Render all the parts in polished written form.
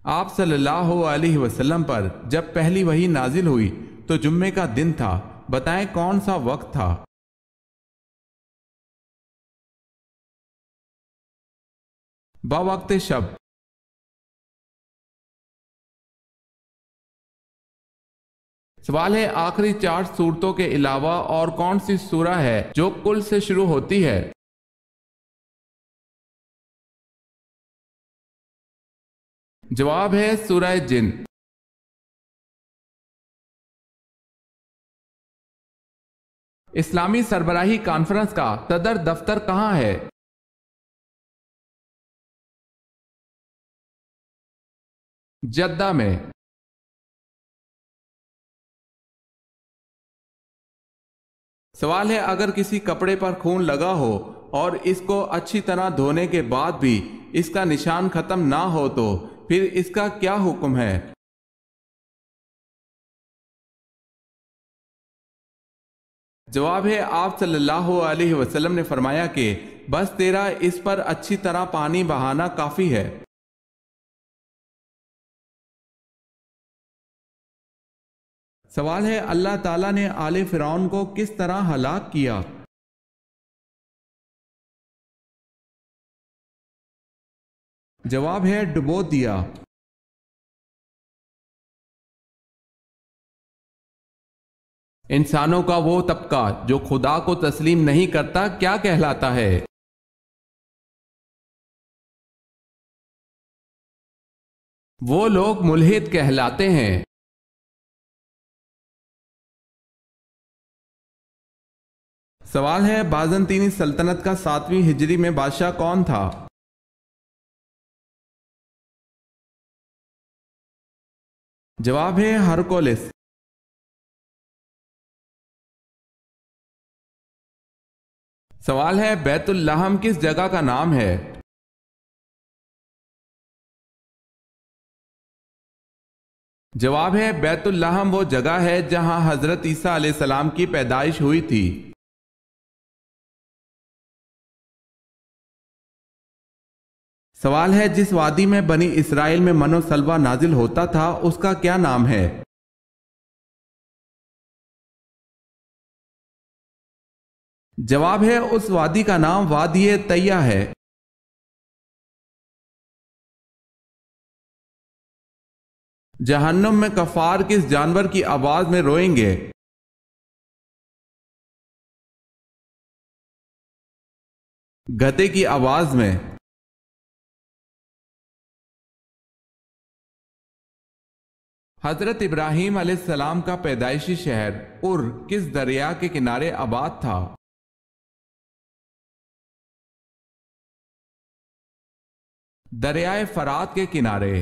آپ صلی اللہ علیہ وسلم پر جب پہلی وحی نازل ہوئی تو جمعے کا دن تھا، بتائیں کون سا وقت تھا؟ بوقت شب۔ سوال ہے آخری 4 سورتوں کے علاوہ اور کون سی سورہ ہے جو کل سے شروع ہوتی ہے؟ جواب ہے سورہ جن۔ اسلامی سربراہی کانفرنس کا صدر دفتر کہاں ہے؟ جدہ میں۔ سوال ہے اگر کسی کپڑے پر خون لگا ہو اور اس کو اچھی طرح دھونے کے بعد بھی اس کا نشان ختم نہ ہو تو پھر اس کا کیا حکم ہے؟ جواب ہے آپ صلی اللہ علیہ وسلم نے فرمایا کہ بس تیرا اس پر اچھی طرح پانی بہانا کافی ہے۔ سوال ہے اللہ تعالیٰ نے آل فرعون کو کس طرح ہلاک کیا؟ جواب ہے ڈبو دیا۔ انسانوں کا وہ طبقہ جو خدا کو تسلیم نہیں کرتا کیا کہلاتا ہے؟ وہ لوگ ملحد کہلاتے ہیں۔ سوال ہے بازنطینی سلطنت کا 7ویں ہجری میں بادشاہ کون تھا؟ جواب ہے ہرکولس۔ سوال ہے بیت اللحم کس جگہ کا نام ہے؟ جواب ہے بیت اللحم وہ جگہ ہے جہاں حضرت عیسیٰ علیہ السلام کی پیدائش ہوئی تھی۔ سوال ہے جس وادی میں بنی اسرائیل میں من و سلوہ نازل ہوتا تھا اس کا کیا نام ہے؟ جواب ہے اس وادی کا نام وادی طیہ ہے۔ جہنم میں کفار کس جانور کی آواز میں روئیں گے؟ گدھے کی آواز میں۔ حضرت ابراہیم علیہ السلام کا پیدائشی شہر ار کس دریا کے کنارے آباد تھا؟ دریائے فرات کے کنارے۔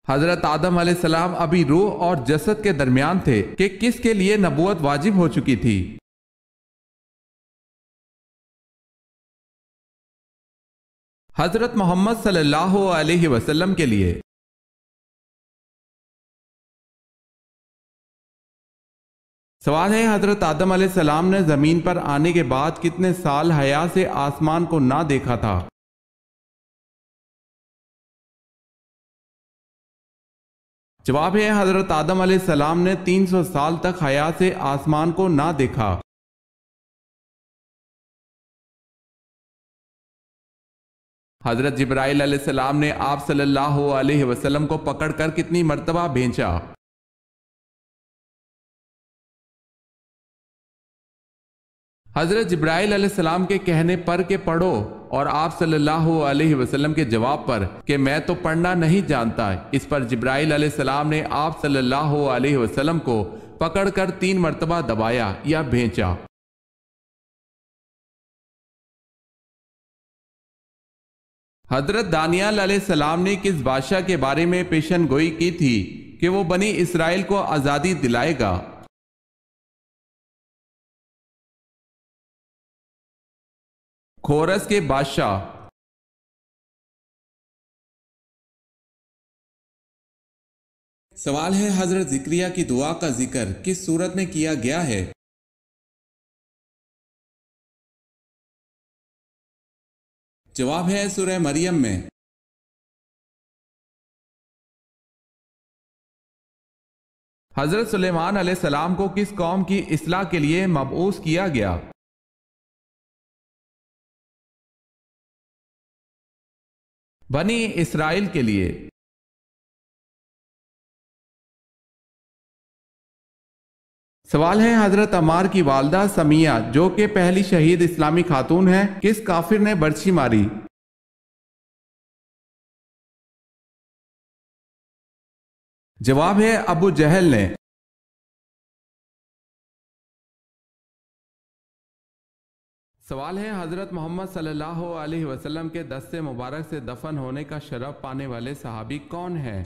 حضرت آدم علیہ السلام ابھی روح اور جسد کے درمیان تھے کہ کس کے لیے نبوت واجب ہو چکی تھی؟ حضرت محمد صلی اللہ علیہ وسلم کے لیے۔ سوال ہے حضرت آدم علیہ السلام نے زمین پر آنے کے بعد کتنے سال حیا سے آسمان کو نہ دیکھا تھا؟ جواب ہے حضرت آدم علیہ السلام نے 300 سال تک حیا سے آسمان کو نہ دیکھا۔ حضرت جبرائیل علیہ السلام نے آپ صلی اللہ علیہ وسلم کو پکڑ کر کتنی مرتبہ بھیجا؟ حضرت جبرائیل علیہ السلام کے کہنے پر کہ پڑھو اور آپ صلی اللہ علیہ وسلم کے جواب پر کہ میں تو پڑھنا نہیں جانتا، اس پر جبرائیل علیہ السلام نے آپ صلی اللہ علیہ وسلم کو پکڑ کر 3 مرتبہ دبایا یا بھیجا۔ حضرت دانیال علیہ السلام نے کس بادشاہ کے بارے میں پیشن گوئی کی تھی کہ وہ بنی اسرائیل کو آزادی دلائے گا؟ کھورس کے بادشاہ۔ سوال ہے حضرت زکریا کی دعا کا ذکر کس صورت میں کیا گیا ہے؟ جواب ہے سورہ مریم میں۔ حضرت سلیمان علیہ السلام کو کس قوم کی اصلاح کے لیے مبعوث کیا گیا؟ بنی اسرائیل کے لیے۔ سوال ہے حضرت عمار کی والدہ سمیہ جو کہ پہلی شہید اسلامی خاتون ہیں کس کافر نے برچھی ماری؟ جواب ہے ابو جہل نے۔ سوال ہے حضرت محمد صلی اللہ علیہ وسلم کے دست مبارک سے دفن ہونے کا شرف پانے والے صحابی کون ہیں؟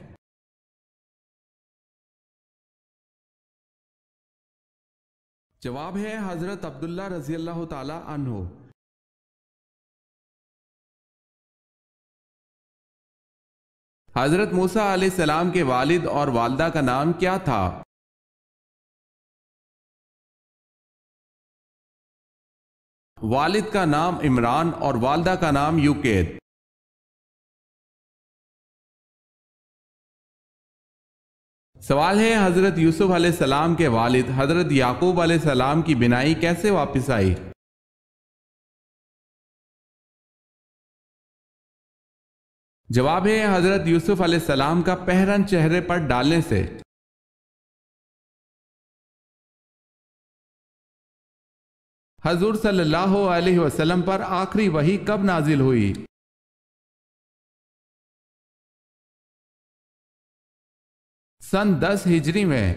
جواب ہے حضرت عبداللہ رضی اللہ تعالی عنہ۔ حضرت موسیٰ علیہ السلام کے والد اور والدہ کا نام کیا تھا؟ والد کا نام عمران اور والدہ کا نام یوکید۔ سوال ہے حضرت یوسف علیہ السلام کے والد حضرت یعقوب علیہ السلام کی بینائی کیسے واپس آئی؟ جواب ہے حضرت یوسف علیہ السلام کا پہرن چہرے پر ڈالنے سے۔ حضور صلی اللہ علیہ وسلم پر آخری وحی کب نازل ہوئی؟ سن 10 ہجری میں۔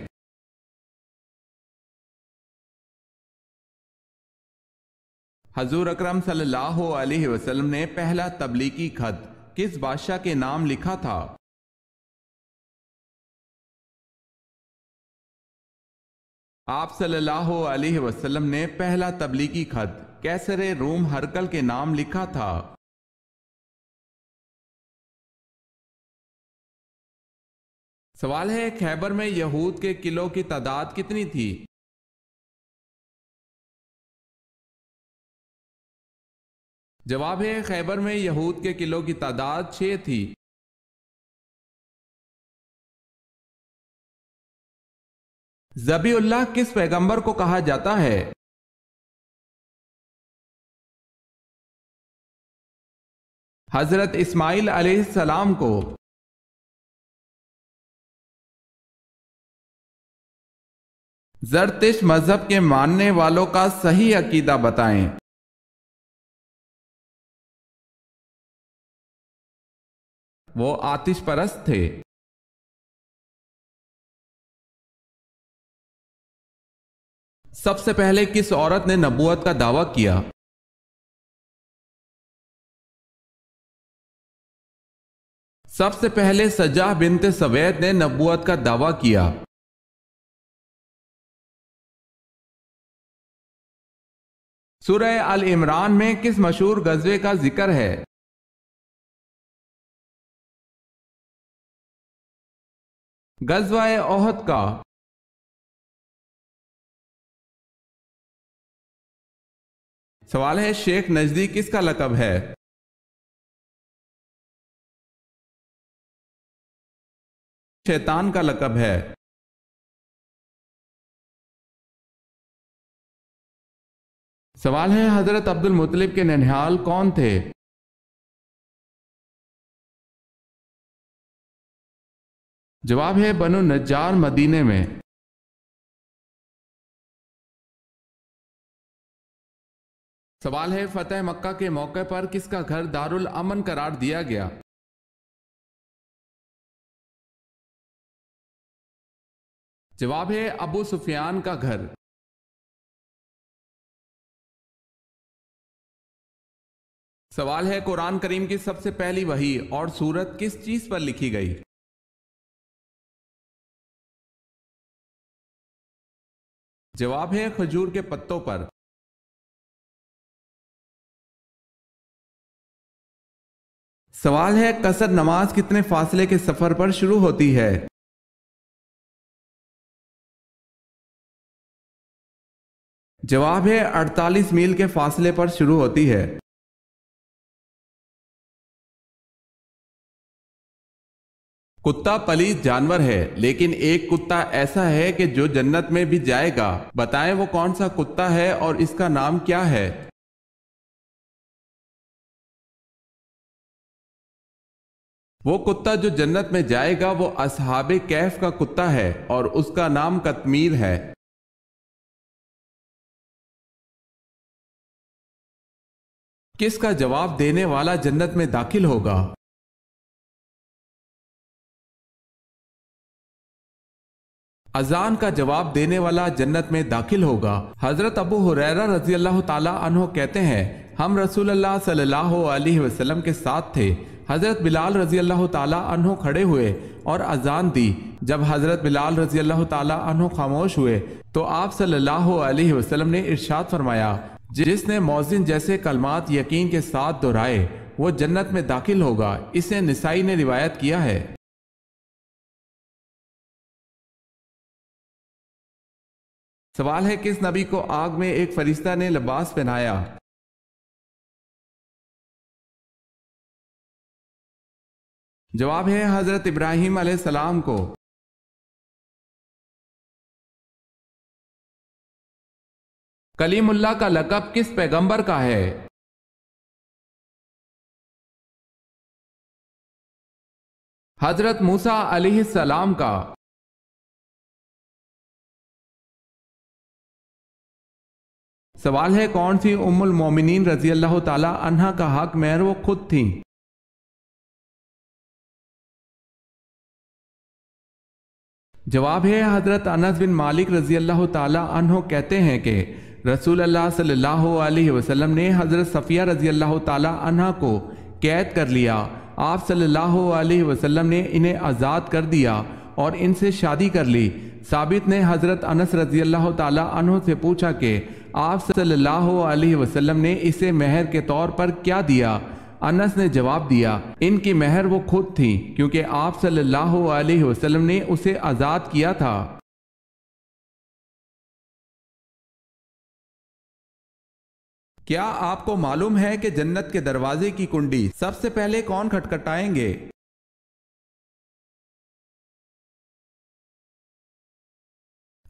حضور اکرم صلی اللہ علیہ وسلم نے پہلا تبلیغی خط کس بادشاہ کے نام لکھا تھا؟ آپ صلی اللہ علیہ وسلم نے پہلا تبلیغی خط کیسر روم ہرقل کے نام لکھا تھا۔ سوال ہے خیبر میں یہود کے قلعوں کی تعداد کتنی تھی؟ جواب ہے خیبر میں یہود کے قلعوں کی تعداد 6 تھی۔ ذبیح اللہ کس پیغمبر کو کہا جاتا ہے؟ حضرت اسماعیل علیہ السلام کو۔ زرتشت مذہب کے ماننے والوں کا صحیح عقیدہ بتائیں۔ وہ آتش پرست تھے۔ سب سے پہلے کس عورت نے نبوت کا دعویٰ کیا؟ سب سے پہلے سجاہ بنت سوید نے نبوت کا دعویٰ کیا۔ سورہ ال عمران میں کس مشہور غزوے کا ذکر ہے؟ غزوہ احد کا۔ سوال ہے شیخ نجدی کس کا لقب ہے؟ شیطان کا لقب ہے۔ سوال ہے حضرت عبد المطلب کے ننہال کون تھے؟ جواب ہے بنو نجار مدینے میں۔ سوال ہے فتح مکہ کے موقع پر کس کا گھر دارالامن قرار دیا گیا؟ جواب ہے ابو سفیان کا گھر۔ سوال ہے قرآن کریم کی سب سے پہلی وحی اور سورت کس چیز پر لکھی گئی؟ جواب ہے کھجور کے پتوں پر۔ سوال ہے قصر نماز کتنے فاصلے کے سفر پر شروع ہوتی ہے؟ جواب ہے 48 میل کے فاصلے پر شروع ہوتی ہے۔ کتا پلیت جانور ہے، لیکن ایک کتا ایسا ہے کہ جو جنت میں بھی جائے گا۔ بتائیں وہ کون سا کتا ہے اور اس کا نام کیا ہے؟ وہ کتا جو جنت میں جائے گا وہ اصحاب کہف کا کتا ہے اور اس کا نام قطمیر ہے۔ کس کا جواب دینے والا جنت میں داخل ہوگا؟ اذان کا جواب دینے والا جنت میں داخل ہوگا۔ حضرت ابو ہریرہ رضی اللہ تعالی عنہ کہتے ہیں ہم رسول اللہ صلی اللہ علیہ وسلم کے ساتھ تھے۔ حضرت بلال رضی اللہ تعالی عنہ کھڑے ہوئے اور اذان دی۔ جب حضرت بلال رضی اللہ تعالی عنہ خاموش ہوئے تو آپ صلی اللہ علیہ وسلم نے ارشاد فرمایا جس نے مؤذن جیسے کلمات یقین کے ساتھ دہرائے وہ جنت میں داخل ہوگا۔ اسے نسائی نے روایت کیا ہے۔ سوال ہے کس نبی کو آگ میں ایک فرشتہ نے لباس پہنایا؟ جواب ہے حضرت ابراہیم علیہ السلام کو۔ کلیم اللہ کا لقب کس پیغمبر کا ہے؟ حضرت موسیٰ علیہ السلام کا۔ سوال ہے کون سی ام المومنین رضی اللہ تعالی عنہا کا حق مہر وہ خود تھیں؟ جواب ہے حضرت انس بن مالک رضی اللہ تعالی عنہ کہتے ہیں کہ رسول اللہ صلی اللہ علیہ وسلم نے حضرت صفیہ رضی اللہ تعالی عنہ کو قید کر لیا۔ آپ صلی اللہ علیہ وسلم نے انہیں آزاد کر دیا اور ان سے شادی کر لی۔ ثابت نے حضرت انس رضی اللہ تعالی عنہ سے پوچھا کہ آپ صلی اللہ علیہ وسلم نے اسے مہر کے طور پر کیا دیا؟ انس نے جواب دیا ان کی مہر وہ خود تھیں کیونکہ آپ صلی اللہ علیہ وسلم نے اسے آزاد کیا تھا۔ کیا آپ کو معلوم ہے کہ جنت کے دروازے کی کنڈی سب سے پہلے کون کھٹکھٹائیں گے؟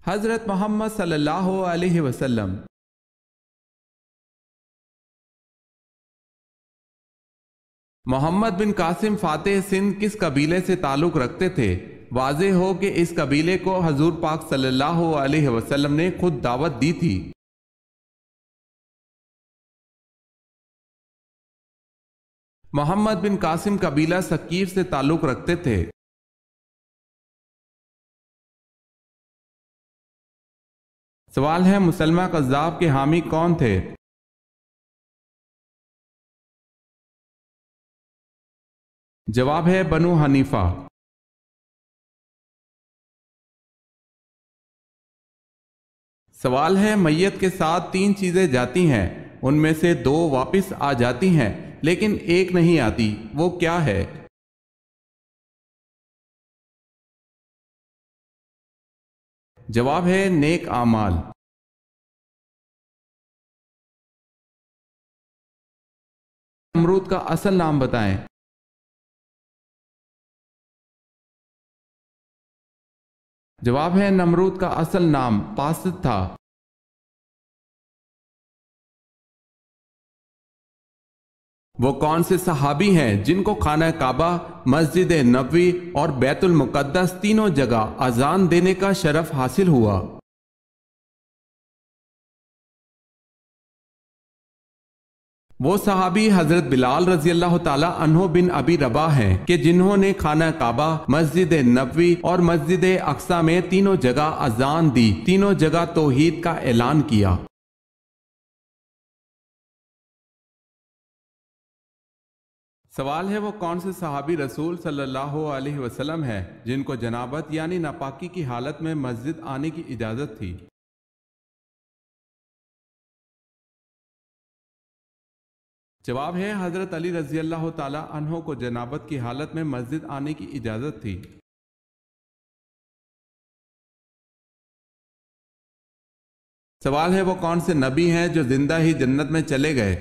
حضرت محمد صلی اللہ علیہ وسلم۔ محمد بن قاسم فاتح سندھ کس قبیلے سے تعلق رکھتے تھے؟ واضح ہو کہ اس قبیلے کو حضور پاک صلی اللہ علیہ وسلم نے خود دعوت دی تھی۔ محمد بن قاسم قبیلہ ثقیف سے تعلق رکھتے تھے۔ سوال ہے مسلمہ کذاب کے حامی کون تھے؟ جواب ہے بنو حنیفہ۔ سوال ہے میت کے ساتھ تین چیزیں جاتی ہیں، ان میں سے دو واپس آ جاتی ہیں لیکن ایک نہیں آتی، وہ کیا ہے؟ جواب ہے نیک اعمال۔ نمرود کا اصل نام بتائیں۔ جواب ہے نمرود کا اصل نام پاسد تھا۔ وہ کون سے صحابی ہیں جن کو خانہ کعبہ، مسجد نبوی اور بیت المقدس تینوں جگہ اذان دینے کا شرف حاصل ہوا؟ وہ صحابی حضرت بلال رضی اللہ تعالی عنہ بن ابی رباح ہیں کہ جنہوں نے خانہ کعبہ، مسجد نبوی اور مسجد اقصی میں تینوں جگہ اذان دی، تینوں جگہ توحید کا اعلان کیا۔ سوال ہے وہ کون سے صحابی رسول صلی اللہ علیہ وسلم ہیں جن کو جنابت یعنی ناپاکی کی حالت میں مسجد آنے کی اجازت تھی؟ جواب ہے حضرت علی رضی اللہ تعالی عنہ کو جنابت کی حالت میں مسجد آنے کی اجازت تھی۔ سوال ہے وہ کون سے نبی ہیں جو زندہ ہی جنت میں چلے گئے؟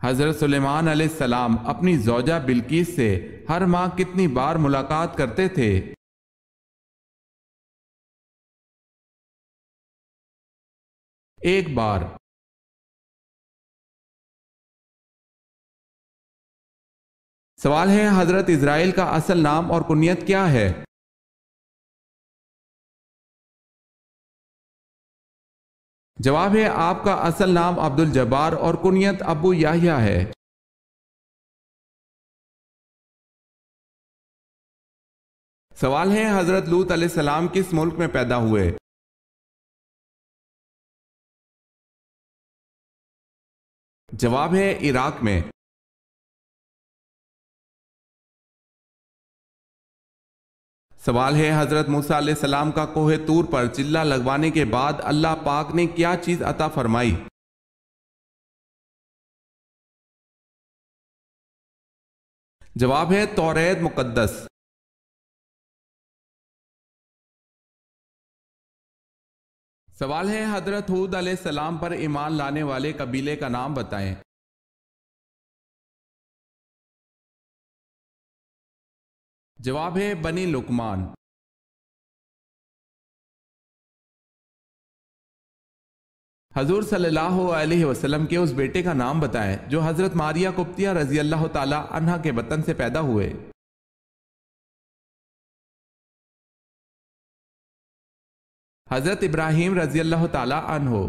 حضرت سلیمان علیہ السلام اپنی زوجہ بلقیس سے ہر ماہ کتنی بار ملاقات کرتے تھے؟ ایک بار۔ سوال ہے حضرت اسرائیل کا اصل نام اور کنیت کیا ہے؟ جواب ہے آپ کا اصل نام عبد الجبار اور کنیت ابو یحییٰ ہے۔ سوال ہے حضرت لوط علیہ السلام کس ملک میں پیدا ہوئے؟ جواب ہے عراق میں۔ سوال ہے حضرت موسیٰ علیہ السلام کا کوہ طور پر چلہ لگوانے کے بعد اللہ پاک نے کیا چیز عطا فرمائی؟ جواب ہے توریت مقدس۔ سوال ہے حضرت ہود علیہ السلام پر ایمان لانے والے قبیلے کا نام بتائیں۔ جواب ہے بنی لقمان۔ حضور صلی اللہ علیہ وسلم کے اس بیٹے کا نام بتائیں جو حضرت ماریہ قبطیہ رضی اللہ تعالی عنہا کے بطن سے پیدا ہوئے۔ حضرت ابراہیم رضی اللہ تعالی عنہ۔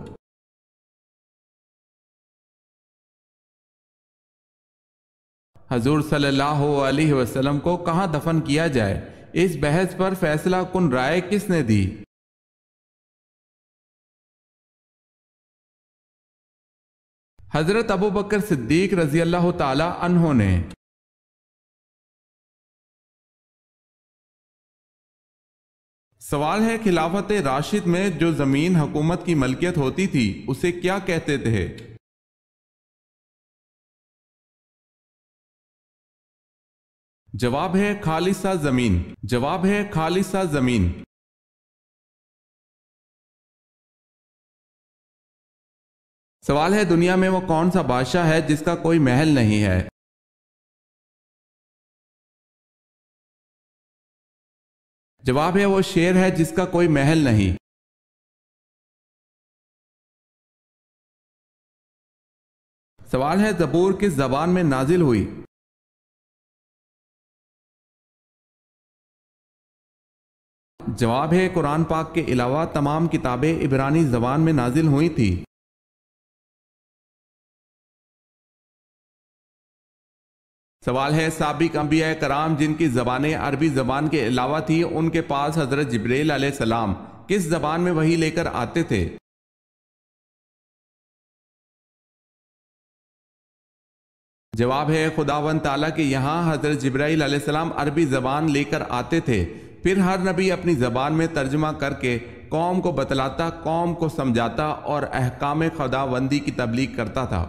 حضور صلی اللہ علیہ وسلم کو کہاں دفن کیا جائے، اس بحث پر فیصلہ کن رائے کس نے دی؟ حضرت ابو بکر صدیق رضی اللہ تعالی عنہ نے۔ سوال ہے خلافت راشد میں جو زمین حکومت کی ملکیت ہوتی تھی اسے کیا کہتے تھے؟ جواب ہے خالصہ زمین۔ جواب ہے خالصہ زمین۔ سوال ہے دنیا میں وہ کون سا بادشاہ ہے جس کا کوئی محل نہیں ہے؟ جواب ہے وہ شیر ہے جس کا کوئی محل نہیں۔ سوال ہے زبور کس زبان میں نازل ہوئی؟ جواب ہے قرآن پاک کے علاوہ تمام کتابیں عبرانی زبان میں نازل ہوئی تھی۔ سوال ہے سابق انبیاء کرام جن کی زبانیں عربی زبان کے علاوہ تھی ان کے پاس حضرت جبریل علیہ السلام کس زبان میں وحی لے کر آتے تھے؟ جواب ہے خداوند تعالیٰ کے یہاں حضرت جبرائیل علیہ السلام عربی زبان لے کر آتے تھے، پھر ہر نبی اپنی زبان میں ترجمہ کر کے قوم کو بتلاتا، قوم کو سمجھاتا اور احکام خداوندی کی تبلیغ کرتا تھا۔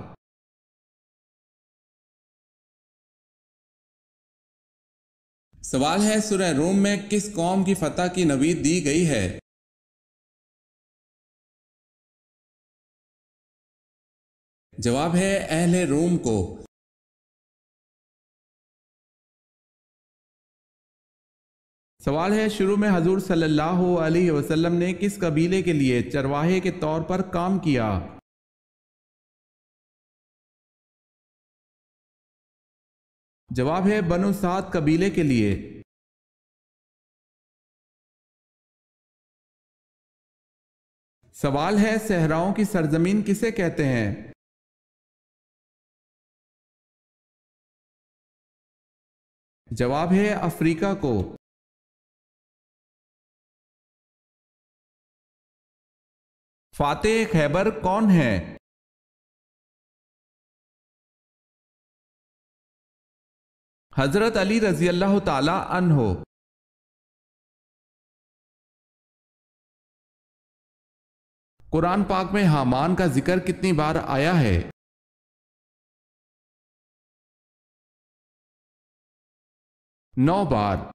سوال ہے سورہ روم میں کس قوم کی فتح کی نوید دی گئی ہے؟ جواب ہے اہل روم کو۔ سوال ہے شروع میں حضور صلی اللہ علیہ وسلم نے کس قبیلے کے لیے چرواہے کے طور پر کام کیا؟ جواب ہے بنو سعد قبیلے کے لیے۔ سوال ہے صحراؤں کی سرزمین کسے کہتے ہیں؟ جواب ہے افریقہ کو۔ فاتح خیبر کون ہے؟ حضرت علی رضی اللہ تعالی عنہ۔ قرآن پاک میں حامان کا ذکر کتنی بار آیا ہے؟ 9 بار۔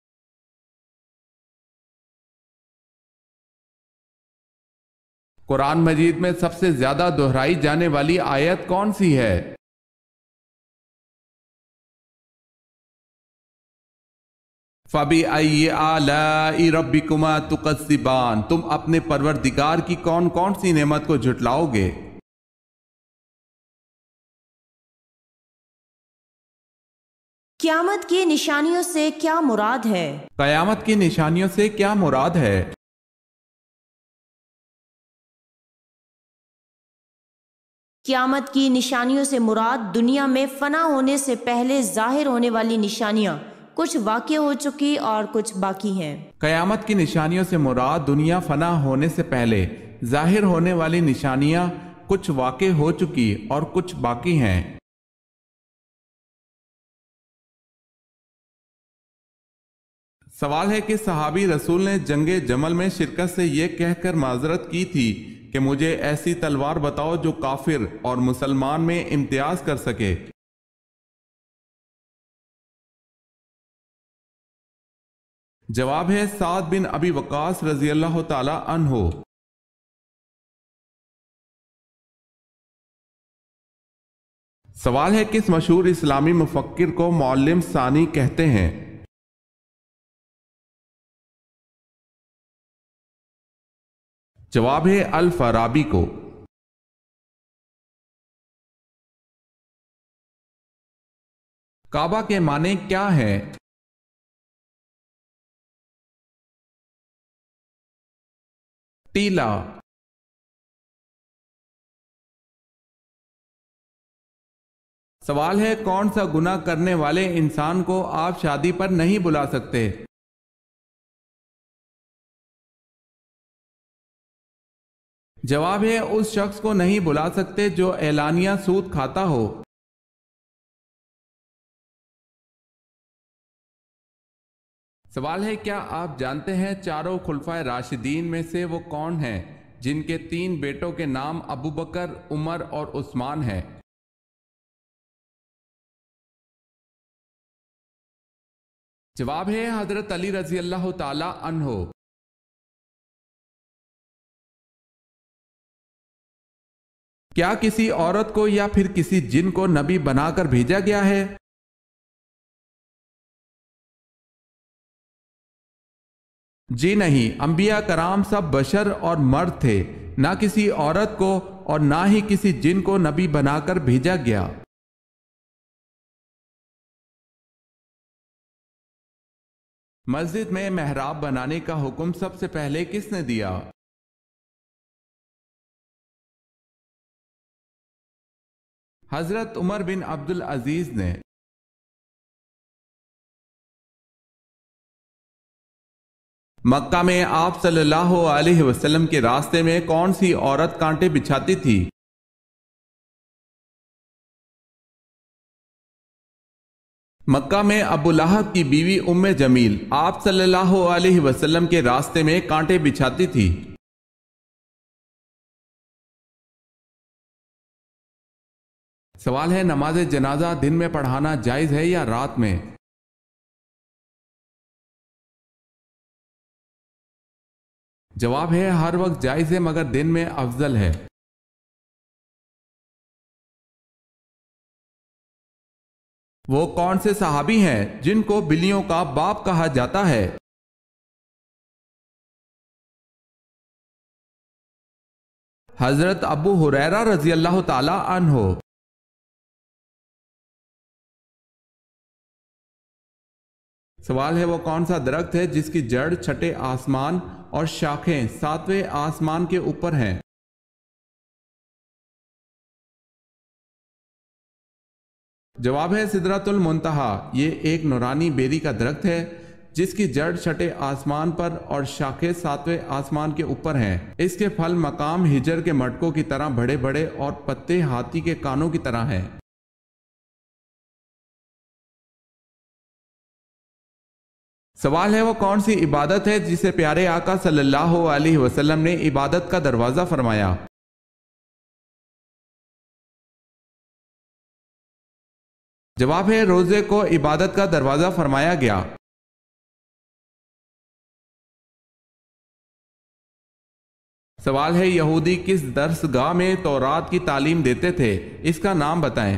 قرآن مجید میں سب سے زیادہ دہرائی جانے والی آیت کون سی ہے؟ فَبِأَيِّ آلَاءِ رَبِّكُمَا تُكَذِّبَانِ، تم اپنے پروردگار کی کون کون سی نعمت کو جھٹلاؤ گے؟ قیامت کی نشانیوں سے کیا مراد ہے؟ قیامت کی نشانیوں سے کیا مراد ہے؟ قیامت کی نشانیوں سے مراد دنیا میں فنا ہونے سے پہلے ظاہر ہونے والی نشانیاں کچھ واقع ہو چکی اور کچھ باقی ہیں۔ قیامت کی نشانیوں سے مراد دنیا فنا ہونے سے پہلے ظاہر ہونے والی نشانیاں کچھ واقع ہو چکی اور کچھ باقی ہیں۔ سوال ہے کہ صحابی رسول نے جنگ جمل میں شرکت سے یہ کہہ کر معذرت کی تھی کہ مجھے ایسی تلوار بتاؤ جو کافر اور مسلمان میں امتیاز کر سکے۔ جواب ہے سعد بن ابی وقاص رضی اللہ تعالی عنہ۔ سوال ہے کس مشہور اسلامی مفکر کو معلم ثانی کہتے ہیں؟ جواب ہے الفارابی کو۔ کعبہ کے معنی کیا ہے؟ ٹیلا۔ سوال ہے کون سا گناہ کرنے والے انسان کو آپ شادی پر نہیں بلا سکتے؟ جواب ہے اس شخص کو نہیں بلا سکتے جو اعلانیہ سود کھاتا ہو۔ سوال ہے کیا آپ جانتے ہیں چاروں خلفائے راشدین میں سے وہ کون ہیں جن کے 3 بیٹوں کے نام ابو بکر، عمر اور عثمان ہیں؟ جواب ہے حضرت علی رضی اللہ تعالی عنہ۔ کیا کسی عورت کو یا پھر کسی جن کو نبی بنا کر بھیجا گیا ہے؟ جی نہیں، انبیاء کرام سب بشر اور مرد تھے، نہ کسی عورت کو اور نہ ہی کسی جن کو نبی بنا کر بھیجا گیا۔ مسجد میں محراب بنانے کا حکم سب سے پہلے کس نے دیا؟ حضرت عمر بن عبد العزیز نے۔ مکہ میں آپ صلی اللہ علیہ وسلم کے راستے میں کون سی عورت کانٹے بچھاتی تھی؟ مکہ میں ابو لہب کی بیوی ام جمیل آپ صلی اللہ علیہ وسلم کے راستے میں کانٹے بچھاتی تھی۔ سوال ہے نماز جنازہ دن میں پڑھانا جائز ہے یا رات میں؟ جواب ہے ہر وقت جائز ہے مگر دن میں افضل ہے۔ وہ کون سے صحابی ہیں جن کو بلیوں کا باپ کہا جاتا ہے؟ حضرت ابو ہریرہ رضی اللہ تعالی عنہ۔ سوال ہے وہ کون سا درخت ہے جس کی جڑ چھٹے آسمان اور شاخیں 7ویں آسمان کے اوپر ہیں؟ جواب ہے سدرۃ المنتہا۔ یہ ایک نورانی بیری کا درخت ہے جس کی جڑ چھٹے آسمان پر اور شاخیں 7ویں آسمان کے اوپر ہیں۔ اس کے پھل مقام ہجر کے مٹکوں کی طرح بڑے بڑے اور پتے ہاتھی کے کانوں کی طرح ہیں۔ سوال ہے وہ کون سی عبادت ہے جسے پیارے آقا صلی اللہ علیہ وسلم نے عبادت کا دروازہ فرمایا؟ جواب ہے روزے کو عبادت کا دروازہ فرمایا گیا۔ سوال ہے یہودی کس درس گاہ میں تورات کی تعلیم دیتے تھے؟ اس کا نام بتائیں۔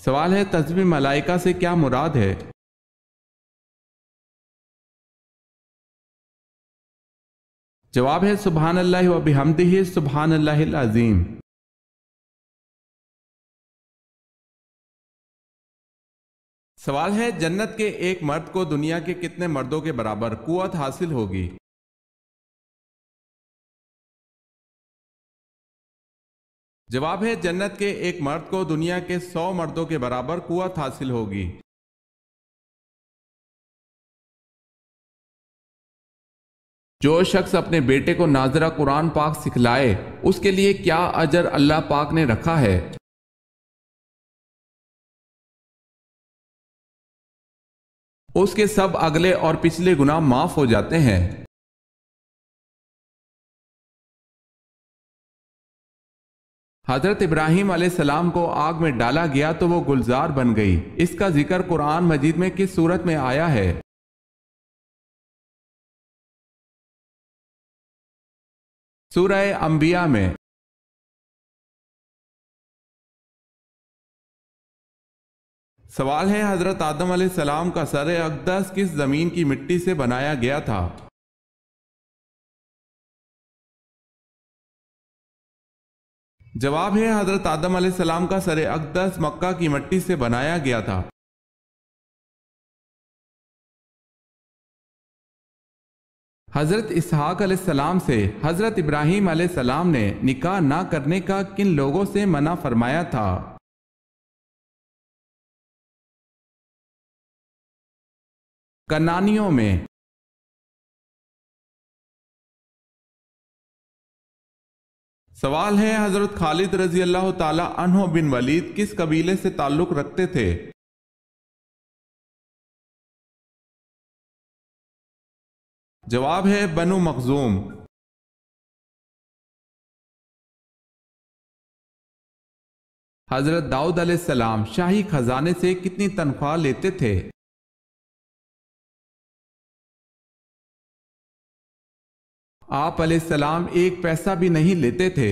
سوال ہے تسبیح ملائکہ سے کیا مراد ہے؟ جواب ہے سبحان اللہ و بحمدہ سبحان اللہ العظیم۔ سوال ہے جنت کے ایک مرد کو دنیا کے کتنے مردوں کے برابر قوت حاصل ہوگی؟ جواب ہے جنت کے ایک مرد کو دنیا کے 100 مردوں کے برابر قوت حاصل ہوگی۔ جو شخص اپنے بیٹے کو ناظرہ قرآن پاک سکھلائے اس کے لیے کیا اجر اللہ پاک نے رکھا ہے؟ اس کے سب اگلے اور پچھلے گناہ معاف ہو جاتے ہیں۔ حضرت ابراہیم علیہ السلام کو آگ میں ڈالا گیا تو وہ گلزار بن گئی، اس کا ذکر قرآن مجید میں کس صورت میں آیا ہے؟ سورہ انبیاء میں۔ سوال ہے حضرت آدم علیہ السلام کا سر اقدس کس زمین کی مٹی سے بنایا گیا تھا؟ جواب ہے حضرت آدم علیہ السلام کا سر اقدس مکہ کی مٹی سے بنایا گیا تھا۔ حضرت اسحاق علیہ السلام سے حضرت ابراہیم علیہ السلام نے نکاح نہ کرنے کا کن لوگوں سے منع فرمایا تھا؟ کنانیوں میں۔ سوال ہے حضرت خالد رضی اللہ تعالی عنہ بن ولید کس قبیلے سے تعلق رکھتے تھے؟ جواب ہے بنو مخزوم۔ حضرت داؤد علیہ السلام شاہی خزانے سے کتنی تنخواہ لیتے تھے؟ آپ علیہ السلام ایک پیسہ بھی نہیں لیتے تھے۔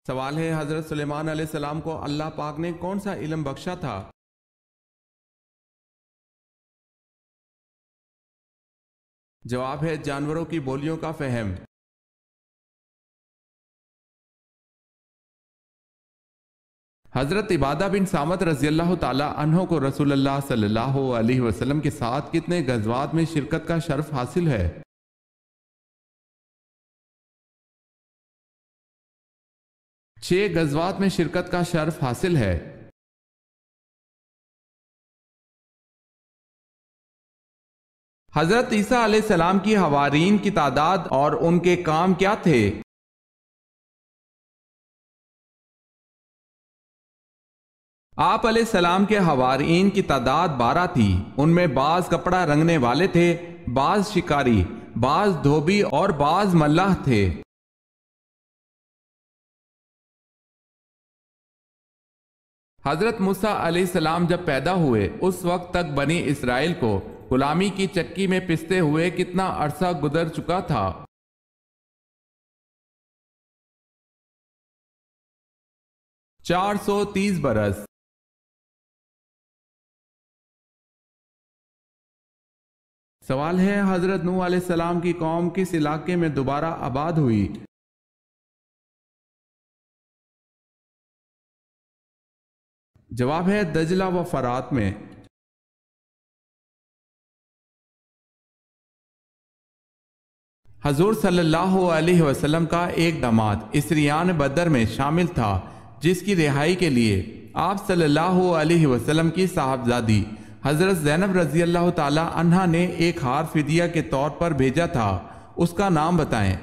سوال ہے حضرت سلیمان علیہ السلام کو اللہ پاک نے کون سا علم بخشا تھا؟ جواب ہے جانوروں کی بولیوں کا فہم۔ حضرت عبادہ بن صامت رضی اللہ تعالی عنہ کو رسول اللہ صلی اللہ علیہ وسلم کے ساتھ کتنے غزوات میں شرکت کا شرف حاصل ہے؟ 6 غزوات میں شرکت کا شرف حاصل ہے۔ حضرت عیسیٰ علیہ السلام کی حوارین کی تعداد اور ان کے کام کیا تھے؟ آپ علیہ السلام کے حوارین کی تعداد 12 تھی، ان میں بعض کپڑا رنگنے والے تھے، بعض شکاری، بعض دھوبی اور بعض ملاح تھے۔ حضرت موسیٰ علیہ السلام جب پیدا ہوئے اس وقت تک بنی اسرائیل کو غلامی کی چکی میں پستے ہوئے کتنا عرصہ گزر چکا تھا؟ 430 برس۔ سوال ہے حضرت نوح علیہ السلام کی قوم کس علاقے میں دوبارہ آباد ہوئی؟ جواب ہے دجلہ و فرات میں۔ حضور صلی اللہ علیہ وسلم کا ایک داماد اسریان بدر میں شامل تھا جس کی رہائی کے لیے آپ صلی اللہ علیہ وسلم کی صاحبزادی حضرت زینب رضی اللہ تعالی عنہا نے ایک ہار فدیہ کے طور پر بھیجا تھا، اس کا نام بتائیں۔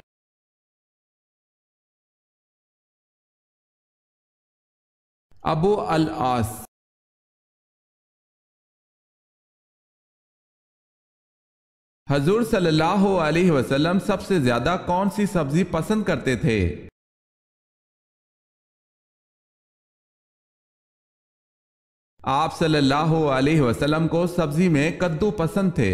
ابو العاص۔ حضور صلی اللہ علیہ وسلم سب سے زیادہ کون سی سبزی پسند کرتے تھے؟ آپ صلی اللہ علیہ وسلم کو سبزی میں کدو پسند تھے۔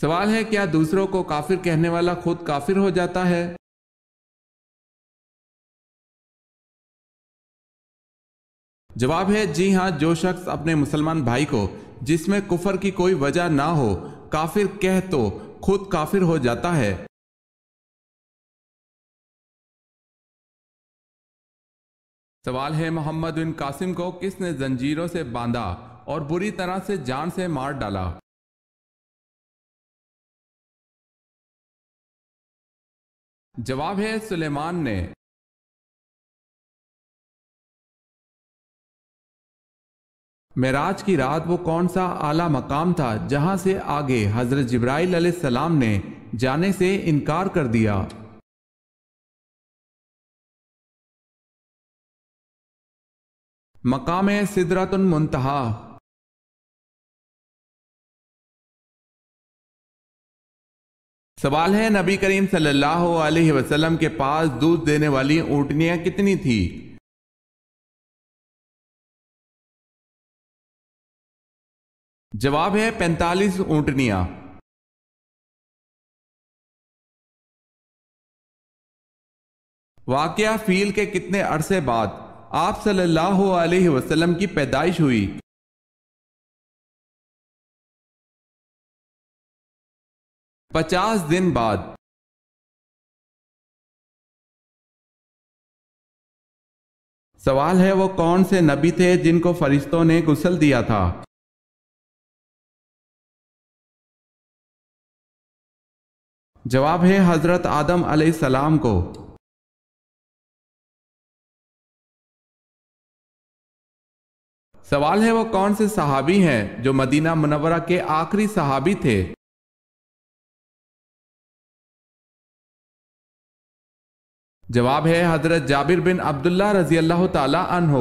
سوال ہے کیا دوسروں کو کافر کہنے والا خود کافر ہو جاتا ہے؟ جواب ہے جی ہاں، جو شخص اپنے مسلمان بھائی کو جس میں کفر کی کوئی وجہ نہ ہو کافر کہہ تو خود کافر ہو جاتا ہے۔ سوال ہے محمد بن قاسم کو کس نے زنجیروں سے باندھا اور بری طرح سے جان سے مار ڈالا؟ جواب ہے سلیمان نے۔ معراج کی رات وہ کون سا اعلیٰ مقام تھا جہاں سے آگے حضرت جبرائیل علیہ السلام نے جانے سے انکار کر دیا؟ مقام سدرۃ المنتہا۔ سوال ہے نبی کریم صلی اللہ علیہ وسلم کے پاس دودھ دینے والی اونٹنیاں کتنی تھی؟ جواب ہے 45 اونٹنیاں۔ واقعہ فیل کے کتنے عرصے بعد آپ صلی اللہ علیہ وسلم کی پیدائش ہوئی؟ 50 دن بعد۔ سوال ہے وہ کون سے نبی تھے جن کو فرشتوں نے غسل دیا تھا؟ جواب ہے حضرت آدم علیہ السلام کو۔ سوال ہے وہ کون سے صحابی ہیں جو مدینہ منورہ کے آخری صحابی تھے؟ جواب ہے حضرت جابر بن عبداللہ رضی اللہ تعالی عنہ۔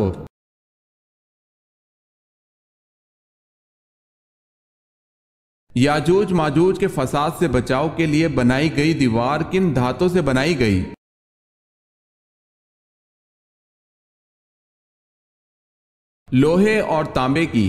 یاجوج ماجوج کے فساد سے بچاؤ کے لیے بنائی گئی دیوار کن دھاتوں سے بنائی گئی؟ لوہے اور تانبے کی۔